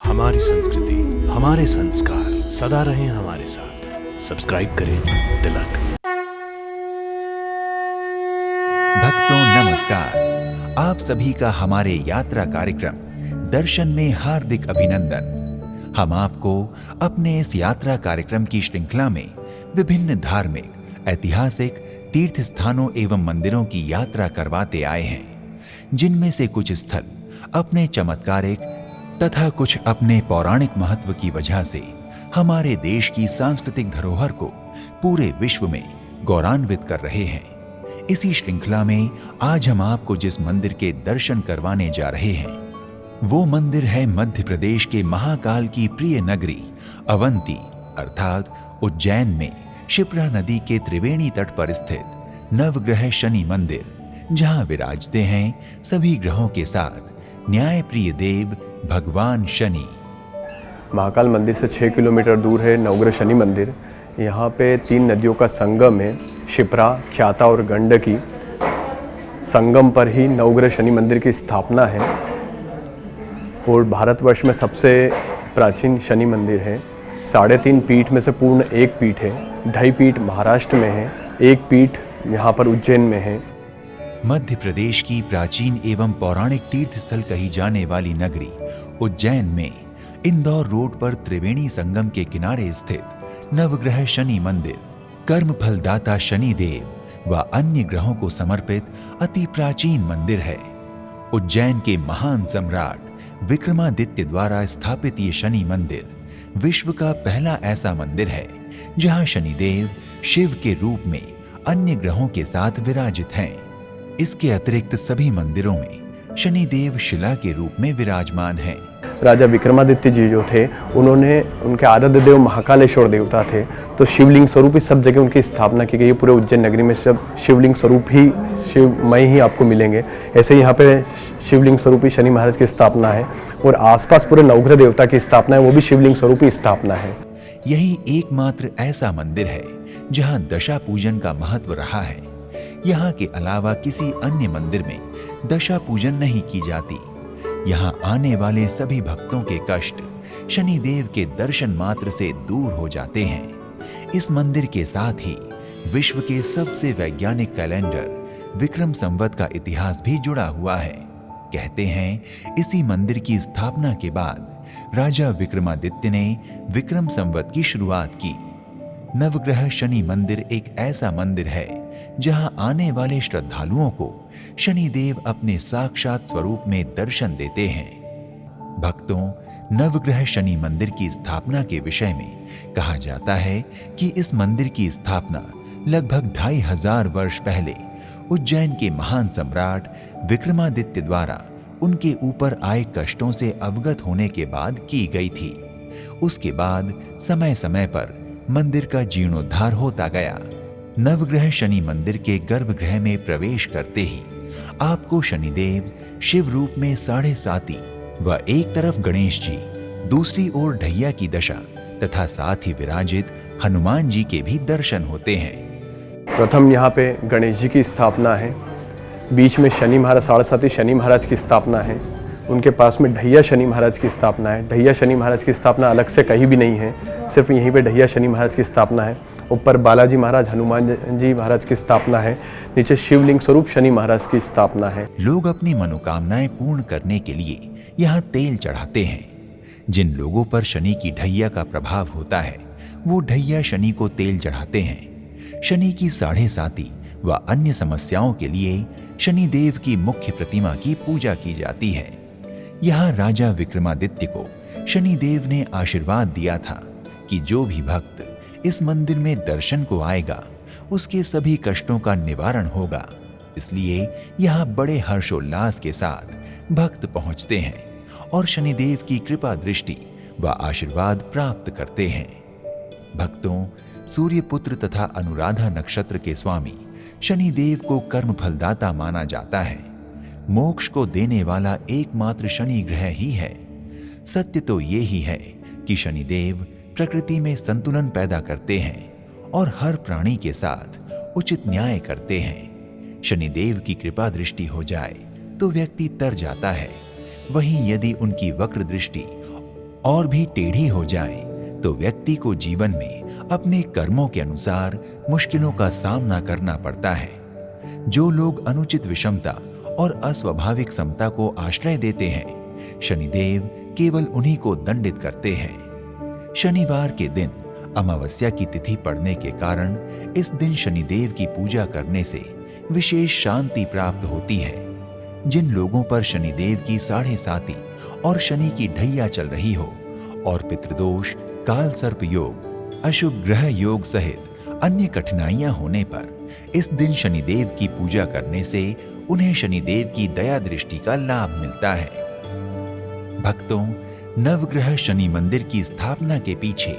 हमारी संस्कृति, हमारे संस्कार सदा रहें हमारे साथ। सब्सक्राइब करें तिलक। भक्तों नमस्कार, आप सभी का हमारे यात्रा कार्यक्रम दर्शन में हार्दिक अभिनंदन। हम आपको अपने इस यात्रा कार्यक्रम की श्रृंखला में विभिन्न धार्मिक, ऐतिहासिक तीर्थ स्थानों एवं मंदिरों की यात्रा करवाते आए हैं, जिनमें से कुछ स्थल अपने चमत्कारिक तथा कुछ अपने पौराणिक महत्व की वजह से हमारे देश की सांस्कृतिक धरोहर को पूरे विश्व में गौरवान्वित कर रहे हैं। इसी श्रृंखला में आज हम आपको जिस मंदिर के दर्शन करवाने जा रहे हैं, वो मंदिर है मध्य प्रदेश के महाकाल की प्रिय नगरी अवंती अर्थात उज्जैन में शिप्रा नदी के त्रिवेणी तट पर स्थित नवग्रह शनि मंदिर, जहां विराजते हैं सभी ग्रहों के साथ न्याय प्रिय देव भगवान शनि। महाकाल मंदिर से 6 किलोमीटर दूर है नवग्रह शनि मंदिर। यहाँ पे 3 नदियों का संगम है, शिप्रा, ख्याता और गंडकी। संगम पर ही नवग्रह शनि मंदिर की स्थापना है और भारतवर्ष में सबसे प्राचीन शनि मंदिर है। 3.5 पीठ में से पूर्ण एक पीठ है। 2.5 पीठ महाराष्ट्र में है, एक पीठ यहाँ पर उज्जैन में है। मध्य प्रदेश की प्राचीन एवं पौराणिक तीर्थ स्थल कही जाने वाली नगरी उज्जैन में इंदौर रोड पर त्रिवेणी संगम के किनारे स्थित नवग्रह शनि मंदिर कर्म फलदाता शनि देव व अन्य ग्रहों को समर्पित अति प्राचीन मंदिर है। उज्जैन के महान सम्राट विक्रमादित्य द्वारा स्थापित ये शनि मंदिर विश्व का पहला ऐसा मंदिर है जहां शनिदेव शिव के रूप में अन्य ग्रहों के साथ विराजित हैं। इसके अतिरिक्त सभी मंदिरों में शनिदेव शिला के रूप में विराजमान हैं। राजा विक्रमादित्य जी जो थे, उनके आराध्य देव महाकालेश्वर देवता थे, तो शिवलिंग स्वरूप ही सब जगह उनकी स्थापना की गई है। पूरे उज्जैन नगरी में सब शिवलिंग स्वरूप ही शिवमय ही आपको मिलेंगे। ऐसे ही यहाँ पे शिवलिंग स्वरूप ही शनि महाराज की स्थापना है और आसपास पूरे नवग्रह देवता की स्थापना है, वो भी शिवलिंग स्वरूप ही स्थापना है। यही एकमात्र ऐसा मंदिर है जहाँ दशा पूजन का महत्व रहा है। यहाँ के अलावा किसी अन्य मंदिर में दशा पूजन नहीं की जाती। यहाँ आने वाले सभी भक्तों के कष्ट शनिदेव के दर्शन मात्र से दूर हो जाते हैं। इस मंदिर के साथ ही विश्व के सबसे वैज्ञानिक कैलेंडर विक्रम संवत का इतिहास भी जुड़ा हुआ है। कहते हैं इसी मंदिर की स्थापना के बाद राजा विक्रमादित्य ने विक्रम संवत की शुरुआत की। नवग्रह शनि मंदिर एक ऐसा मंदिर है जहां आने वाले श्रद्धालुओं को शनिदेव अपने साक्षात स्वरूप में दर्शन देते हैं। भक्तों, नवग्रह शनि मंदिर की स्थापना के विषय में कहा जाता है कि इस मंदिर की स्थापना लगभग 2500 वर्ष पहले उज्जैन के महान सम्राट विक्रमादित्य द्वारा उनके ऊपर आए कष्टों से अवगत होने के बाद की गई थी। उसके बाद समय समय पर मंदिर का जीर्णोद्धार होता गया। नवग्रह शनि मंदिर के गर्भगृह में प्रवेश करते ही आपको शनिदेव शिव रूप में 7.5 व एक तरफ गणेश जी, दूसरी ओर ढैया की दशा तथा साथ ही विराजित हनुमान जी के भी दर्शन होते हैं। प्रथम यहाँ पे गणेश जी की स्थापना है, बीच में शनि महाराज 7.5 शनि महाराज की स्थापना है, उनके पास में ढैया शनि महाराज की स्थापना है। ढैया शनि महाराज की स्थापना अलग से कहीं भी नहीं है, सिर्फ यहीं पे ढैया शनि महाराज की स्थापना है। ऊपर बालाजी महाराज, हनुमान जी महाराज की स्थापना है, नीचे शिवलिंग स्वरूप शनि महाराज की स्थापना है। लोग अपनी मनोकामनाएं पूर्ण करने के लिए यहाँ तेल चढ़ाते हैं। जिन लोगों पर शनि की ढैया का प्रभाव होता है वो ढैया शनि को तेल चढ़ाते हैं। शनि की 7.5 व अन्य समस्याओं के लिए शनिदेव की मुख्य प्रतिमा की पूजा की जाती है। यहाँ राजा विक्रमादित्य को शनिदेव ने आशीर्वाद दिया था कि जो भी भक्त इस मंदिर में दर्शन को आएगा उसके सभी कष्टों का निवारण होगा। इसलिए यहाँ बड़े हर्षोल्लास के साथ भक्त पहुँचते हैं और शनिदेव की कृपा दृष्टि व आशीर्वाद प्राप्त करते हैं। भक्तों, सूर्यपुत्र तथा अनुराधा नक्षत्र के स्वामी शनिदेव को कर्म फलदाता माना जाता है। मोक्ष को देने वाला एकमात्र शनि ग्रह ही है। सत्य तो ये ही है कि शनिदेव प्रकृति में संतुलन पैदा करते हैं और हर प्राणी के साथ उचित न्याय करते हैं। शनिदेव की कृपा दृष्टि हो जाए तो व्यक्ति तर जाता है, वहीं यदि उनकी वक्र दृष्टि और भी टेढ़ी हो जाए तो व्यक्ति को जीवन में अपने कर्मों के अनुसार मुश्किलों का सामना करना पड़ता है। जो लोग अनुचित विषमता और अस्वाभाविक समता को आश्रय देते हैं, शनिदेव केवल उन्हीं को दंडित करते हैं। शनिवार के दिन अमावस्या की तिथि पड़ने के कारण इस दिन शनिदेव की पूजा करने से विशेष शांति प्राप्त होती है। जिन लोगों पर शनिदेव की 7.5 और शनि की ढैया चल रही हो और पितृदोष, काल सर्प योग, अशुभ ग्रह योग सहित अन्य कठिनाइयां होने पर इस दिन शनिदेव की पूजा करने से उन्हें शनिदेव की दया दृष्टि का लाभ मिलता है। भक्तों, नवग्रह शनि मंदिर की स्थापना के पीछे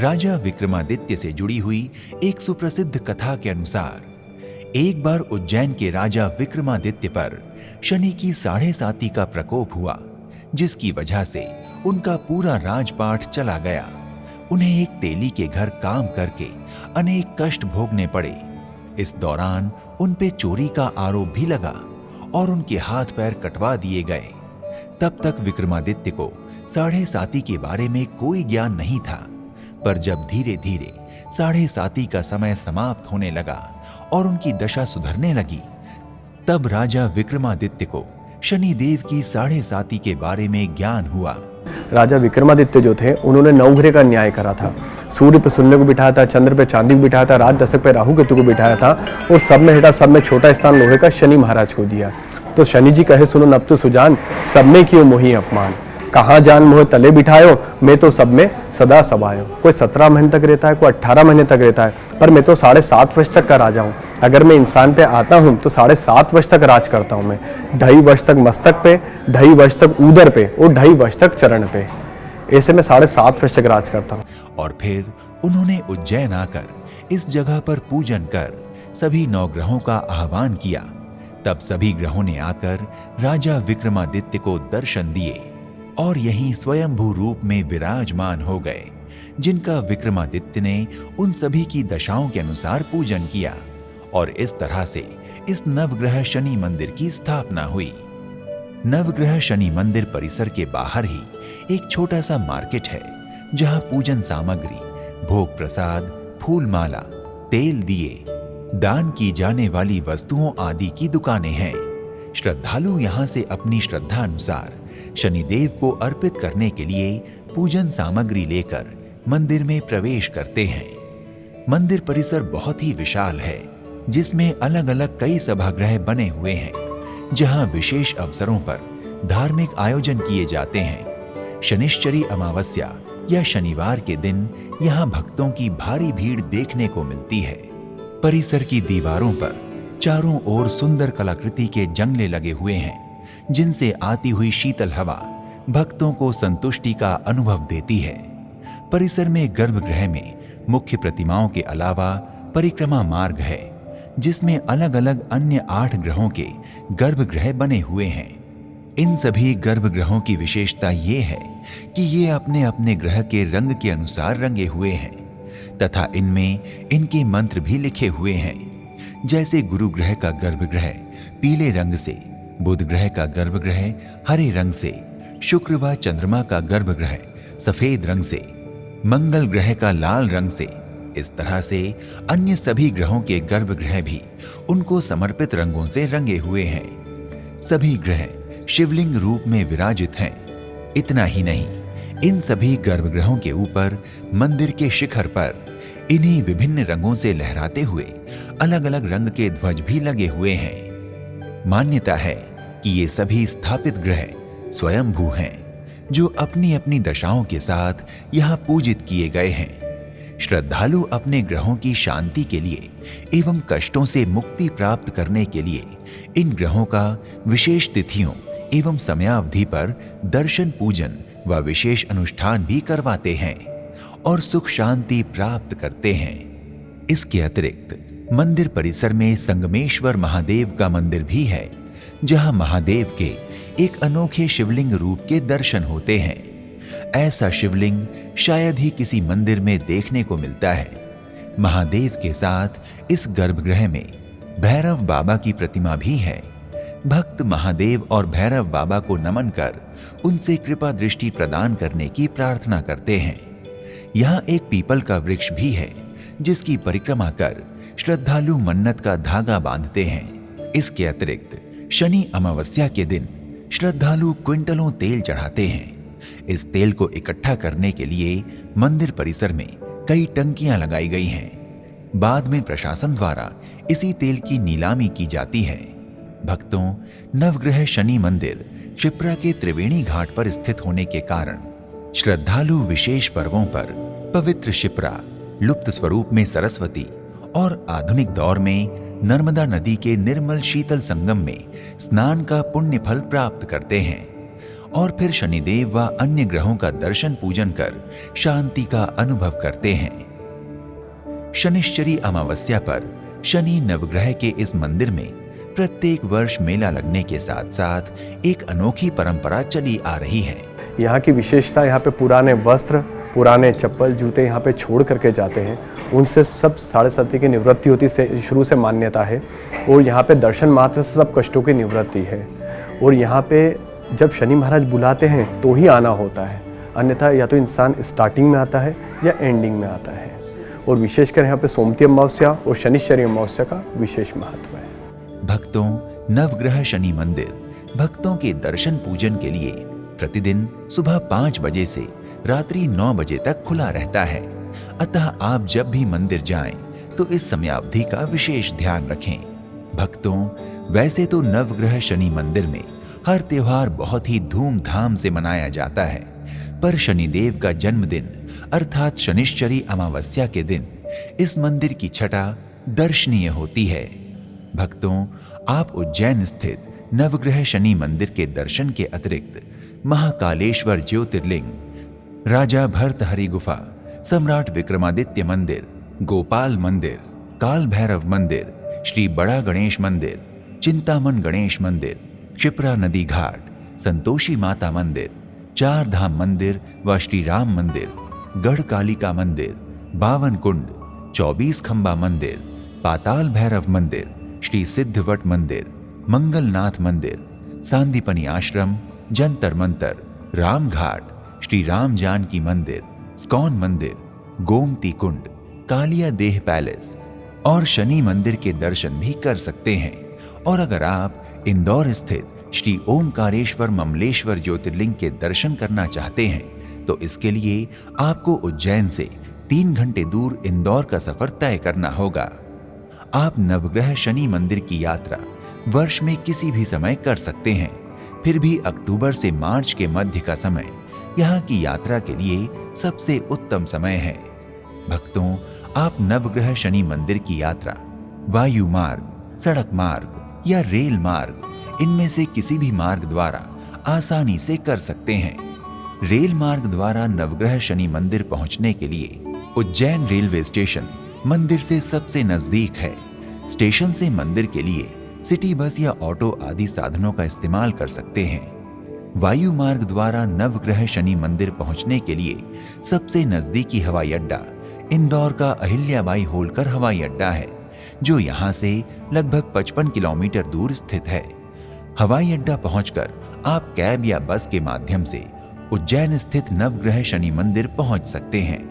राजा विक्रमादित्य से जुड़ी हुई एक सुप्रसिद्ध कथा के अनुसार एक बार उज्जैन के राजा विक्रमादित्य पर शनि की 7.5 का प्रकोप हुआ, जिसकी वजह से उनका पूरा राजपाट चला गया। उन्हें एक तेली के घर काम करके अनेक कष्ट भोगने पड़े। इस दौरान उन पे चोरी का आरोप भी लगा और उनके हाथ पैर कटवा दिए गए। तब तक विक्रमादित्य को 7.5 के बारे में कोई ज्ञान नहीं था, पर जब धीरे धीरे 7.5 का समय समाप्त होने लगा और उनकी दशा सुधरने लगी, तब राजा विक्रमादित्य को शनिदेव की 7.5 के बारे में ज्ञान हुआ। राजा विक्रमादित्य जो थे, उन्होंने नवग्रह का न्याय करा था। सूर्य पे सूर्य को बिठाया था, चंद्र पे चांदी को बिठाया था, राज दशक पे राहु केतु को बिठाया था और सब में हेठा सब में छोटा स्थान लोहे का शनि महाराज को दिया। तो शनि जी कहे सुनो नब तो सुजान, सब में कियो मोहि अपमान, कहाँ जान मोह तले बिठायो, मैं तो सब में सदा समायो। कोई 17 महीने तक रहता है, कोई 18 महीने तक रहता है, पर मैं तो 7.5 वर्ष तक का राजा हूँ। अगर मैं इंसान पे आता हूँ तो 7.5 वर्ष तक राज करता हूँ मैं। 2.5 वर्ष तक मस्तक पे, 2.5 वर्ष तक उदर पे और 2.5 वर्ष तक चरण पे, ऐसे में 7.5 वर्ष तक राज करता हूँ। और फिर उन्होंने उज्जैन आकर इस जगह पर पूजन कर सभी 9 ग्रहों का आह्वान किया। तब सभी ग्रहों ने आकर राजा विक्रमादित्य को दर्शन दिए और यहीं स्वयंभू रूप में विराजमान हो गए, जिनका विक्रमादित्य ने उन सभी की दशाओं के अनुसार पूजन किया और इस तरह से इस नवग्रह शनि मंदिर की स्थापना हुई। नवग्रह शनि मंदिर परिसर के बाहर ही एक छोटा सा मार्केट है, जहां पूजन सामग्री, भोग प्रसाद, फूल माला, तेल दिए, दान की जाने वाली वस्तुओं आदि की दुकानें हैं। श्रद्धालु यहां से अपनी श्रद्धा अनुसार शनिदेव को अर्पित करने के लिए पूजन सामग्री लेकर मंदिर में प्रवेश करते हैं। मंदिर परिसर बहुत ही विशाल है, जिसमें अलग अलग कई सभागृह बने हुए हैं, जहां विशेष अवसरों पर धार्मिक आयोजन किए जाते हैं। शनिश्चरी अमावस्या या शनिवार के दिन यहां भक्तों की भारी भीड़ देखने को मिलती है। परिसर की दीवारों पर चारों ओर सुंदर कलाकृति के जंगले लगे हुए हैं, जिनसे आती हुई शीतल हवा भक्तों को संतुष्टि का अनुभव देती है। परिसर में गर्भगृह में मुख्य प्रतिमाओं के अलावा परिक्रमा मार्ग है, जिसमें अलग अलग अन्य 8 ग्रहों के गर्भगृह बने हुए हैं। इन सभी गर्भगृहों की विशेषता ये है कि ये अपने अपने ग्रह के रंग के अनुसार रंगे हुए हैं तथा इनमें इनके मंत्र भी लिखे हुए हैं। जैसे गुरु ग्रह का गर्भगृह पीले रंग से, बुध ग्रह का गर्भगृह हरे रंग से, शुक्र व चंद्रमा का गर्भगृह सफेद रंग से, मंगल ग्रह का लाल रंग से, इस तरह से अन्य सभी ग्रहों के गर्भगृह भी उनको समर्पित रंगों से रंगे हुए हैं। सभी ग्रह शिवलिंग रूप में विराजित हैं। इतना ही नहीं, इन सभी गर्भगृहों के ऊपर मंदिर के शिखर पर इन्हीं विभिन्न रंगों से लहराते हुए अलग अलग रंग के ध्वज भी लगे हुए हैं। मान्यता है कि ये सभी स्थापित ग्रह स्वयंभू हैं, जो अपनी अपनी दशाओं के साथ यहाँ पूजित किए गए हैं। श्रद्धालु अपने ग्रहों की शांति के लिए एवं कष्टों से मुक्ति प्राप्त करने के लिए इन ग्रहों का विशेष तिथियों एवं समयावधि पर दर्शन, पूजन व विशेष अनुष्ठान भी करवाते हैं और सुख शांति प्राप्त करते हैं। इसके अतिरिक्त मंदिर परिसर में संगमेश्वर महादेव का मंदिर भी है, जहां महादेव के एक अनोखे शिवलिंग रूप के दर्शन होते हैं। ऐसा शिवलिंग शायद ही किसी मंदिर में देखने को मिलता है। महादेव के साथ इस गर्भगृह में भैरव बाबा की प्रतिमा भी है। भक्त महादेव और भैरव बाबा को नमन कर उनसे कृपा दृष्टि प्रदान करने की प्रार्थना करते हैं। यहाँ एक पीपल का वृक्ष भी है जिसकी परिक्रमा कर श्रद्धालु मन्नत का धागा बांधते हैं। इसके अतिरिक्त शनि अमावस्या के दिन श्रद्धालु क्विंटलों तेल चढ़ाते हैं। इस तेल को इकट्ठा करने के लिए मंदिर परिसर में कई टंकियां लगाई गई हैं। बाद में प्रशासन द्वारा इसी तेल की नीलामी की जाती है। भक्तों, नवग्रह शनि मंदिर क्षिप्रा के त्रिवेणी घाट पर स्थित होने के कारण श्रद्धालु विशेष पर्वों पर पवित्र क्षिप्रा, लुप्त स्वरूप में सरस्वती और आधुनिक दौर में नर्मदा नदी के निर्मल शीतल संगम में स्नान का पुण्य फल प्राप्त करते हैं और फिर शनिदेव व अन्य ग्रहों का दर्शन पूजन कर शांति का अनुभव करते हैं। शनिश्चरी अमावस्या पर शनि नवग्रह के इस मंदिर में प्रत्येक वर्ष मेला लगने के साथ साथ एक अनोखी परंपरा चली आ रही है। यहाँ की विशेषता, यहाँ पे पुराने वस्त्र, पुराने चप्पल, जूते यहाँ पे छोड़ करके जाते हैं। उनसे सब साढ़े सती की निवृत्ति होती से शुरू से मान्यता है और यहाँ पे दर्शन मात्र से सब कष्टों की निवृत्ति है। और यहाँ पे जब शनि महाराज बुलाते हैं तो ही आना होता है, अन्यथा या तो इंसान स्टार्टिंग में आता है या एंडिंग में आता है। और विशेषकर यहाँ पे सोमती अमावस्या और शनिश्चरी अमावस्या का विशेष महत्व है। भक्तों, नवग्रह शनि मंदिर भक्तों के दर्शन पूजन के लिए प्रतिदिन सुबह 5 बजे से रात्रि 9 बजे तक खुला रहता है। अतः आप जब भी मंदिर जाएं तो इस समयावधि का विशेष ध्यान रखें। भक्तों, वैसे तो नवग्रह शनि मंदिर में हर त्योहार बहुत ही धूमधाम से मनाया जाता है, पर शनिदेव का जन्मदिन अर्थात शनिश्चरी अमावस्या के दिन इस मंदिर की छठा दर्शनीय होती है। भक्तों, आप उज्जैन स्थित नवग्रह शनि मंदिर के दर्शन के अतिरिक्त महाकालेश्वर ज्योतिर्लिंग, राजा भर्तहरि गुफा, सम्राट विक्रमादित्य मंदिर, गोपाल मंदिर, काल भैरव मंदिर, श्री बड़ा गणेश मंदिर, चिंतामन गणेश मंदिर, क्षिप्रा नदी घाट, संतोषी माता मंदिर, चार धाम मंदिर व श्री राम मंदिर, गढ़ कालिका मंदिर, बावन कुंड, 24 खंबा मंदिर, पाताल भैरव मंदिर, श्री सिद्धवट मंदिर, मंगलनाथ मंदिर, सांदीपनी आश्रम, जंतर मंतर, राम घाट, श्री राम जानकी मंदिर, स्कॉन मंदिर, गोमती कुंड, कालिया देह पैलेस और शनि मंदिर के दर्शन भी कर सकते हैं। और अगर आप इंदौर स्थित श्री ओमकारेश्वर ममलेश्वर ज्योतिर्लिंग के दर्शन करना चाहते हैं तो इसके लिए आपको उज्जैन से 3 घंटे दूर इंदौर का सफर तय करना होगा। आप नवग्रह शनि मंदिर की यात्रा वर्ष में किसी भी समय कर सकते हैं, फिर भी अक्टूबर से मार्च के मध्य का समय यहाँ की यात्रा के लिए सबसे उत्तम समय है। भक्तों, आप नवग्रह शनि मंदिर की यात्रा वायु मार्ग, सड़क मार्ग या रेल मार्ग, इनमें से किसी भी मार्ग द्वारा आसानी से कर सकते हैं। रेल मार्ग द्वारा नवग्रह शनि मंदिर पहुंचने के लिए उज्जैन रेलवे स्टेशन मंदिर से सबसे नजदीक है। स्टेशन से मंदिर के लिए सिटी बस या ऑटो आदि साधनों का इस्तेमाल कर सकते हैं। वायु मार्ग द्वारा नवग्रह शनि मंदिर पहुंचने के लिए सबसे नजदीकी हवाई अड्डा इंदौर का अहिल्याबाई होलकर हवाई अड्डा है, जो यहां से लगभग 55 किलोमीटर दूर स्थित है। हवाई अड्डा पहुंचकर आप कैब या बस के माध्यम से उज्जैन स्थित नवग्रह शनि मंदिर पहुंच सकते हैं।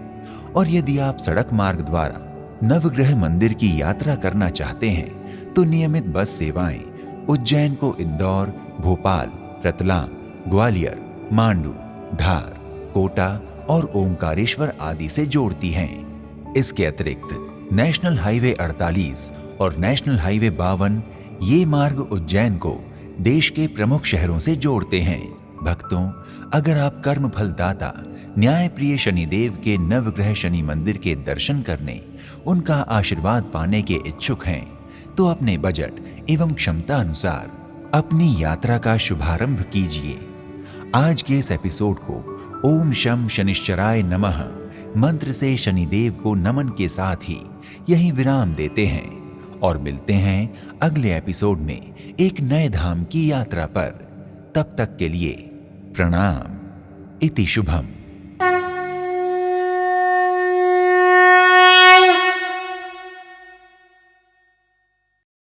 और यदि आप सड़क मार्ग द्वारा नवग्रह मंदिर की यात्रा करना चाहते हैं तो नियमित बस सेवाएं उज्जैन को इंदौर, भोपाल, रतलाम, ग्वालियर, मांडू, धार, कोटा और ओमकारेश्वर आदि से जोड़ती हैं। इसके अतिरिक्त नेशनल हाईवे 48 और नेशनल हाईवे 52 ये मार्ग उज्जैन को देश के प्रमुख शहरों से जोड़ते हैं। भक्तों, अगर आप कर्मफल दाता न्यायप्रिय शनिदेव के नवग्रह शनि मंदिर के दर्शन करने, उनका आशीर्वाद पाने के इच्छुक हैं तो अपने बजट एवं क्षमता अनुसार अपनी यात्रा का शुभारंभ कीजिए। आज के इस एपिसोड को ओम शम शनिश्चराय नमः मंत्र से शनिदेव को नमन के साथ ही यही विराम देते हैं और मिलते हैं अगले एपिसोड में एक नए धाम की यात्रा पर। तब तक के लिए प्रणाम। इति शुभम।